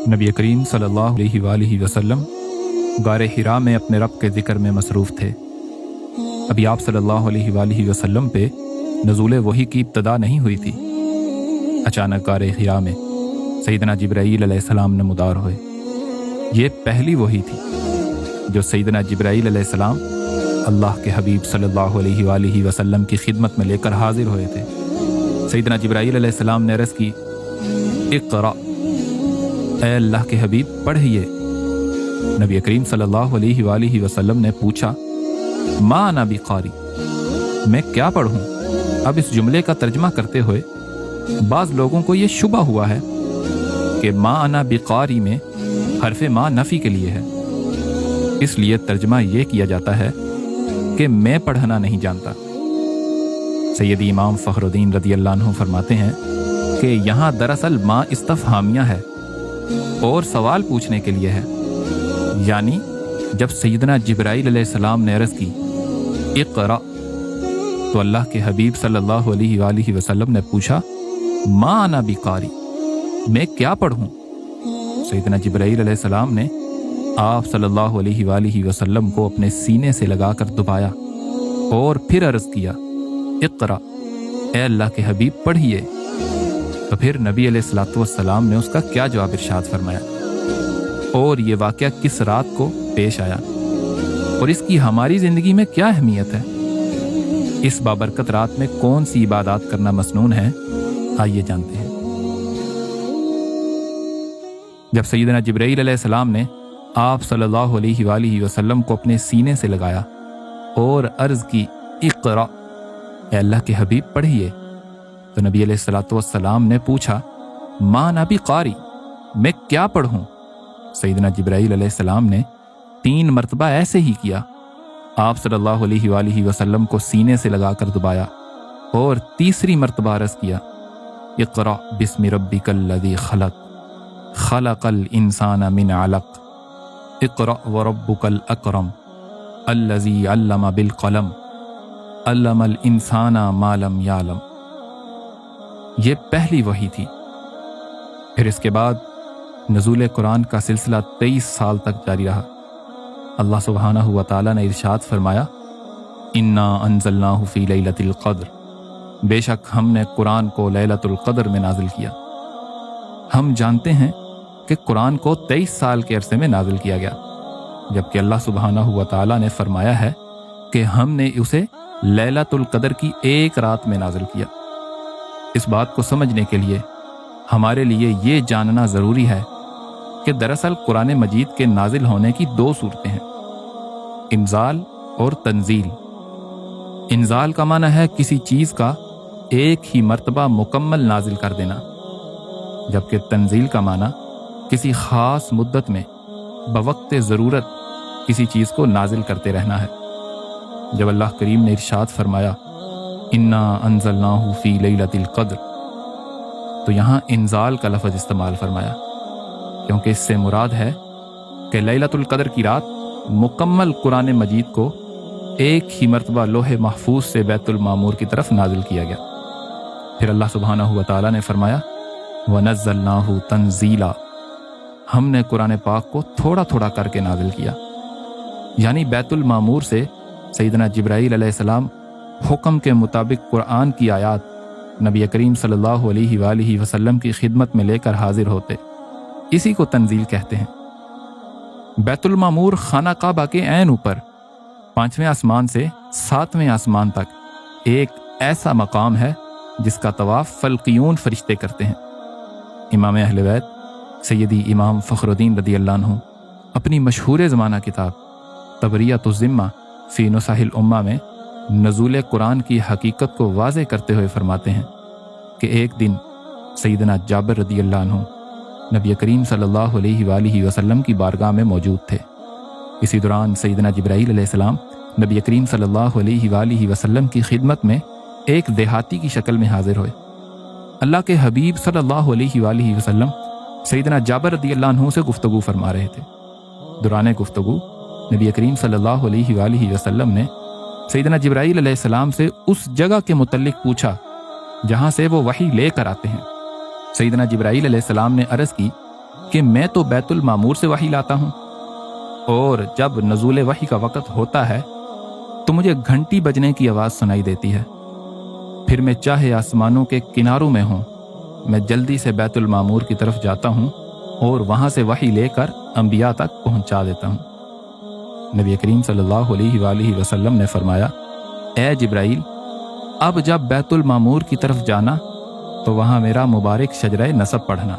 نبی کریم صلی اللہ علیہ وآلہ وسلم غار حرا میں اپنے رب کے ذکر میں مصروف تھے۔ ابھی آپ صلی اللہ علیہ وآلہ وسلم پہ نزول وحی کی ابتدا نہیں ہوئی تھی۔ اچانک غار حرا میں سیدنا جبرائیل علیہ السلام نمودار ہوئے۔ یہ پہلی وحی تھی جو سیدنا جبرائیل علیہ السلام اللہ کے حبیب صلی اللہ علیہ وآلہ وسلم کی خدمت میں لے کر حاضر ہوئے تھے۔ سیدنا جبرائیل علیہ السلام نے عرض کی، اقرأ، اے اللہ کے حبیب پڑھیے۔ نبی کریم صلی اللہ علیہ وآلہ وسلم نے پوچھا، ما انا بقاری، میں کیا پڑھوں؟ اب اس جملے کا ترجمہ کرتے ہوئے بعض لوگوں کو یہ شبہ ہوا ہے کہ ما انا بقاری میں حرف ما نفی کے لیے ہے، اس لیے ترجمہ یہ کیا جاتا ہے کہ میں پڑھنا نہیں جانتا۔ سیدی امام فخر الدین رضی اللہ عنہ فرماتے ہیں کہ یہاں دراصل ما استفہامیہ ہے اور سوال پوچھنے کے لیے ہے، یعنی جب سیدنا جبرائیل علیہ السلام نے عرض کی اقرأ تو اللہ کے حبیب صلی اللہ علیہ وآلہ وسلم نے پوچھا، ما انا بقاری، میں کیا پڑھوں؟ سیدنا جبرائیل علیہ السلام نے آپ صلی اللہ علیہ وآلہ وسلم کو اپنے سینے سے لگا کر دبایا اور پھر عرض کیا، اقرأ، اے اللہ کے حبیب پڑھیے۔ تو پھر نبی علیہ الصلوۃ والسلام نے اس کا کیا جواب ارشاد فرمایا، اور یہ واقعہ کس رات کو پیش آیا، اور اس کی ہماری زندگی میں کیا اہمیت ہے؟ اس بابرکت رات میں کون سی عبادات کرنا مسنون ہے؟ آئیے جانتے ہیں۔ جب سیدنا جبرائیل علیہ السلام نے آپ صلی اللہ علیہ وآلہ وسلم کو اپنے سینے سے لگایا اور عرض کی، اقرأ، اے اللہ کے حبیب پڑھیے، تو نبی علیہ الصلوۃ والسلام نے پوچھا، ما انا بقاری، میں کیا پڑھوں؟ سیدنا جبرائیل علیہ السلام نے 3 مرتبہ ایسے ہی کیا، آپ صلی اللہ علیہ وآلہ وسلم کو سینے سے لگا کر دبایا اور تیسری مرتبہ عرض کیا، اقرأ بسم ربک الذی خلق، خلق الانسان من علق، اقرأ وربک الاکرم، الذی علم بالقلم، علم الانسان ما لم یعلم۔ یہ پہلی وحی تھی۔ پھر اس کے بعد نزول قرآن کا سلسلہ 23 سال تک جاری رہا۔ اللہ سبحانہ و تعالیٰ نے ارشاد فرمایا، انا انزلناہ فی لیلۃ القدر، بے شک ہم نے قرآن کو لیلۃ القدر میں نازل کیا۔ ہم جانتے ہیں کہ قرآن کو 23 سال کے عرصے میں نازل کیا گیا، جبکہ اللہ سبحانہ و تعالیٰ نے فرمایا ہے کہ ہم نے اسے لیلۃ القدر کی ایک رات میں نازل کیا۔ اس بات کو سمجھنے کے لیے ہمارے لیے یہ جاننا ضروری ہے کہ دراصل قرآن مجید کے نازل ہونے کی 2 صورتیں ہیں، انزال اور تنزیل۔ انزال کا معنی ہے کسی چیز کا ایک ہی مرتبہ مکمل نازل کر دینا، جبکہ تنزیل کا معنی کسی خاص مدت میں بوقت ضرورت کسی چیز کو نازل کرتے رہنا ہے۔ جب اللہ کریم نے ارشاد فرمایا، انا انزلناہ فی لیلۃ القدر، تو یہاں انزال کا لفظ استعمال فرمایا، کیونکہ اس سے مراد ہے کہ لیلۃ القدر کی رات مکمل قرآن مجید کو ایک ہی مرتبہ لوح محفوظ سے بیت المعمور کی طرف نازل کیا گیا۔ پھر اللہ سبحانہ و تعالیٰ نے فرمایا، وَنَزَّلْنَاهُ تَنزِيلًا، ہم نے قرآن پاک کو تھوڑا تھوڑا کر کے نازل کیا، یعنی بیت المعمور سے سیدنا جبرائیل علیہ السلام حکم کے مطابق قرآن کی آیات نبی کریم صلی اللہ علیہ وآلہ وسلم کی خدمت میں لے کر حاضر ہوتے، اسی کو تنزیل کہتے ہیں۔ بیت المعمور خانہ کعبہ کے عین اوپر 5ویں آسمان سے 7ویں آسمان تک ایک ایسا مقام ہے جس کا طواف فلقیون فرشتے کرتے ہیں۔ امام اہل بیت سیدی امام فخر الدین رضی اللہ عنہ اپنی مشہور زمانہ کتاب تبریۃ الذمہ فی نصح الامہ میں نزول قرآن کی حقیقت کو واضح کرتے ہوئے فرماتے ہیں کہ ایک دن سیدنا جابر رضی اللہ عنہ نبی کریم صلی اللہ علیہ وآلہ وسلم کی بارگاہ میں موجود تھے۔ اسی دوران سیدنا جبرائیل علیہ السلام نبی کریم صلی اللہ علیہ وآلہ وسلم کی خدمت میں ایک دیہاتی کی شکل میں حاضر ہوئے۔ اللہ کے حبیب صلی اللہ علیہ وآلہ وسلم سیدنا جابر رضی اللہ عنہ سے گفتگو فرما رہے تھے۔ دوران گفتگو نبی کریم صلی اللہ علیہ وآلہ وسلم نے سیدنا جبرائیل علیہ السلام سے اس جگہ کے متعلق پوچھا جہاں سے وہ وحی لے کر آتے ہیں۔ سیدنا جبرائیل علیہ السلام نے عرض کی کہ میں تو بیت المعمور سے وحی لاتا ہوں، اور جب نزول وحی کا وقت ہوتا ہے تو مجھے گھنٹی بجنے کی آواز سنائی دیتی ہے، پھر میں چاہے آسمانوں کے کناروں میں ہوں، میں جلدی سے بیت المعمور کی طرف جاتا ہوں اور وہاں سے وحی لے کر انبیاء تک پہنچا دیتا ہوں۔ نبی کریم صلی اللہ علیہ وآلہ وسلم نے فرمایا، اے جبرائیل، اب جب بیت المعمور کی طرف جانا تو وہاں میرا مبارک شجرہ نصب پڑھنا۔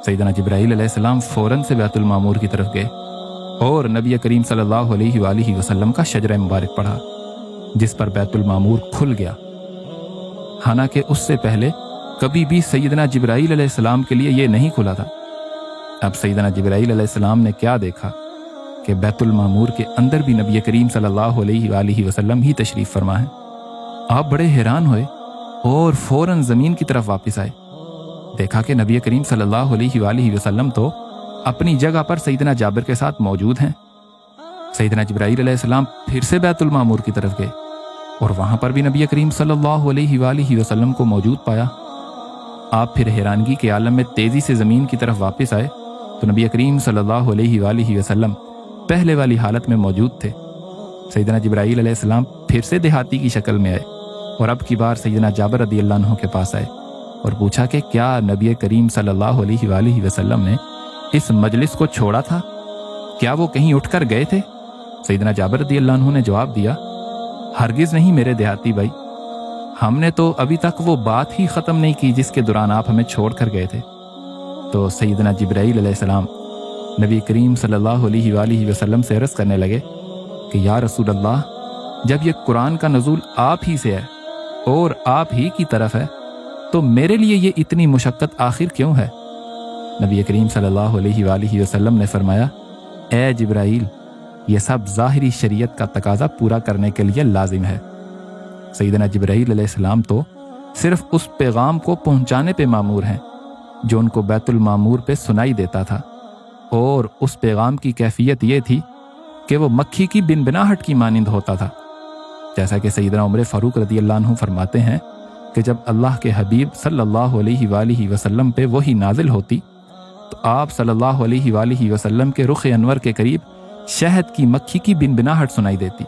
سیدنا جبرائیل علیہ السلام فوراً سے بیت المعمور کی طرف گئے اور نبی کریم صلی اللہ علیہ وآلہ وسلم کا شجرہ مبارک پڑھا، جس پر بیت المعمور کھل گیا۔ حالانکہ اس سے پہلے کبھی بھی سیدنا جبرائیل علیہ السلام کے لیے یہ نہیں کھلا تھا۔ اب سیدنا جبرائیل علیہ السلام نے کیا دیکھا کہ بیت المعمور کے اندر بھی نبی کریم صلی اللہ علیہ وآلہ وسلم ہی تشریف فرما ہے۔ آپ بڑے حیران ہوئے اور فوراً زمین کی طرف واپس آئے۔ دیکھا کہ نبی کریم صلی اللہ علیہ وآلہ وسلم تو اپنی جگہ پر سیدنا جابر کے ساتھ موجود ہیں۔ سیدنا جبرائیل علیہ السلام پھر سے بیت المعمور کی طرف گئے اور وہاں پر بھی نبی کریم صلی اللہ علیہ وآلہ وسلم کو موجود پایا۔ آپ پھر حیرانگی کے عالم میں تیزی سے زمین کی طرف واپس آئے تو نبی کریم صلی اللہ علیہ وآلہ وسلم پہلے والی حالت میں موجود تھے۔ سیدنا جبرائیل علیہ السلام پھر سے دیہاتی کی شکل میں آئے اور اب کی بار سیدنا جابر رضی اللہ عنہ کے پاس آئے اور پوچھا کہ کیا نبی کریم صلی اللہ علیہ وآلہ وسلم نے اس مجلس کو چھوڑا تھا؟ کیا وہ کہیں اٹھ کر گئے تھے؟ سیدنا جابر رضی اللہ عنہ نے جواب دیا، ہرگز نہیں میرے دیہاتی بھائی، ہم نے تو ابھی تک وہ بات ہی ختم نہیں کی جس کے دوران آپ ہمیں چھوڑ کر گئے تھے۔ تو سیدنا جبرائیل علیہ السلام نبی کریم صلی اللہ علیہ وآلہ وسلم سے عرض کرنے لگے کہ یا رسول اللہ، جب یہ قرآن کا نزول آپ ہی سے ہے اور آپ ہی کی طرف ہے تو میرے لیے یہ اتنی مشقت آخر کیوں ہے؟ نبی کریم صلی اللہ علیہ وآلہ وسلم نے فرمایا، اے جبرائیل، یہ سب ظاہری شریعت کا تقاضا پورا کرنے کے لیے لازم ہے۔ سیدنا جبرائیل علیہ السلام تو صرف اس پیغام کو پہنچانے پہ مامور ہیں جو ان کو بیت المعمور پہ سنائی دیتا تھا، اور اس پیغام کی کیفیت یہ تھی کہ وہ مکھی کی بنبناہٹ کی مانند ہوتا تھا۔ جیسا کہ سیدنا عمر فاروق رضی اللہ عنہ فرماتے ہیں کہ جب اللہ کے حبیب صلی اللہ علیہ وآلہ وسلم پہ وحی نازل ہوتی تو آپ صلی اللہ علیہ وآلہ وسلم کے رخ انور کے قریب شہد کی مکھی کی بنبناہٹ سنائی دیتی،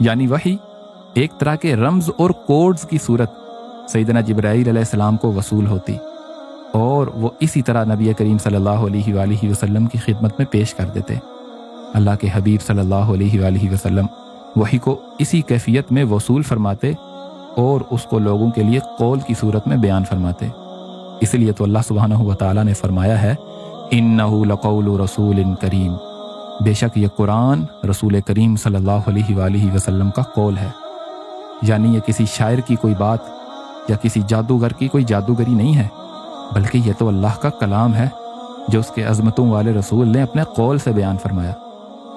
یعنی وحی ایک طرح کے رمز اور کوڈز کی صورت سیدنا جبرائیل علیہ السلام کو وصول ہوتی، اور وہ اسی طرح نبی کریم صلی اللہ علیہ وآلہ وسلم کی خدمت میں پیش کر دیتے۔ اللہ کے حبیب صلی اللہ علیہ وآلہ وسلم وحی کو اسی کیفیت میں وصول فرماتے اور اس کو لوگوں کے لیے قول کی صورت میں بیان فرماتے۔ اس لیے تو اللہ سبحانہ و تعالیٰ نے فرمایا ہے، اِنَّهُ لَقَوْلُ رَسُولٍ کریم، بے شک یہ قرآن رسول کریم صلی اللہ علیہ وآلہ وسلم کا قول ہے، یعنی یہ کسی شاعر کی کوئی بات یا کسی جادوگر کی کوئی جادوگری نہیں ہے، بلکہ یہ تو اللہ کا کلام ہے جو اس کے عظمتوں والے رسول نے اپنے قول سے بیان فرمایا،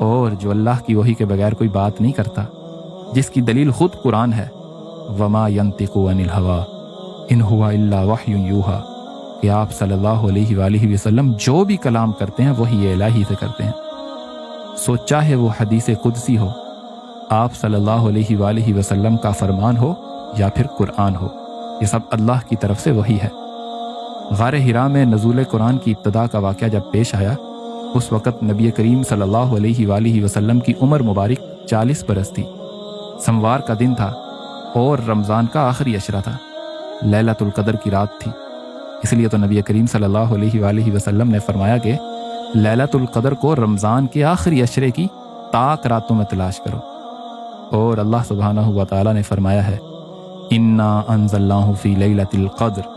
اور جو اللہ کی وحی کے بغیر کوئی بات نہیں کرتا، جس کی دلیل خود قرآن ہے، وما ينطق عن الهوى ان هو الا وحی یوحى، کہ آپ صلی اللہ علیہ وآلہ وسلم جو بھی کلام کرتے ہیں وحی الہی سے کرتے ہیں۔ سو چاہے وہ حدیث قدسی ہو، آپ صلی اللہ علیہ وآلہ وسلم کا فرمان ہو یا پھر قرآن ہو، یہ سب اللہ کی طرف سے وحی ہے۔ غار حرا میں نزول قرآن کی ابتدا کا واقعہ جب پیش آیا، اس وقت نبی کریم صلی اللہ علیہ وآلہ وسلم کی عمر مبارک 40 برس تھی۔ سموار کا دن تھا اور رمضان کا آخری عشرہ تھا، لیلۃ القدر کی رات تھی۔ اس لیے تو نبی کریم صلی اللہ علیہ وآلہ وسلم نے فرمایا کہ لیلۃ القدر کو رمضان کے آخری عشرے کی طاق راتوں میں تلاش کرو، اور اللہ سبحانہ و تعالیٰ نے فرمایا ہے، انا انزلناہ فی لیلۃ القدر،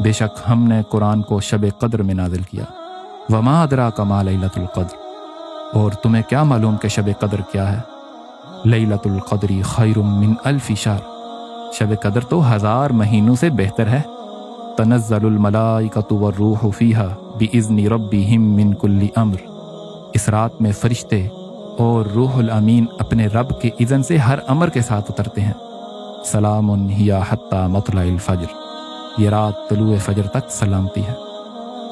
بے شک ہم نے قرآن کو شب قدر میں نازل کیا، وما ادراک ما لیلۃ القدر، اور تمہیں کیا معلوم کہ شب قدر کیا ہے؟ لیلۃ القدر خیر من الف شہر، شب قدر تو 1000 مہینوں سے بہتر ہے۔ تنزل الملائکۃ والروح فیہا باذن ربہم من کل امر، اس رات میں فرشتے اور روح الامین اپنے رب کے اذن سے ہر امر کے ساتھ اترتے ہیں۔ سلام ہی حتی مطلع الفجر، یہ رات طلوع فجر تک سلامتی ہے،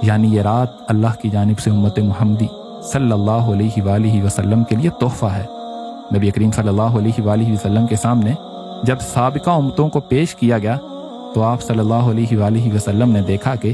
یعنی یہ رات اللہ کی جانب سے امت محمدی صلی اللہ علیہ وآلہ وسلم کے لیے تحفہ ہے۔ نبی کریم صلی اللہ علیہ وآلہ وسلم کے سامنے جب سابقہ امتوں کو پیش کیا گیا تو آپ صلی اللہ علیہ وآلہ وسلم نے دیکھا کہ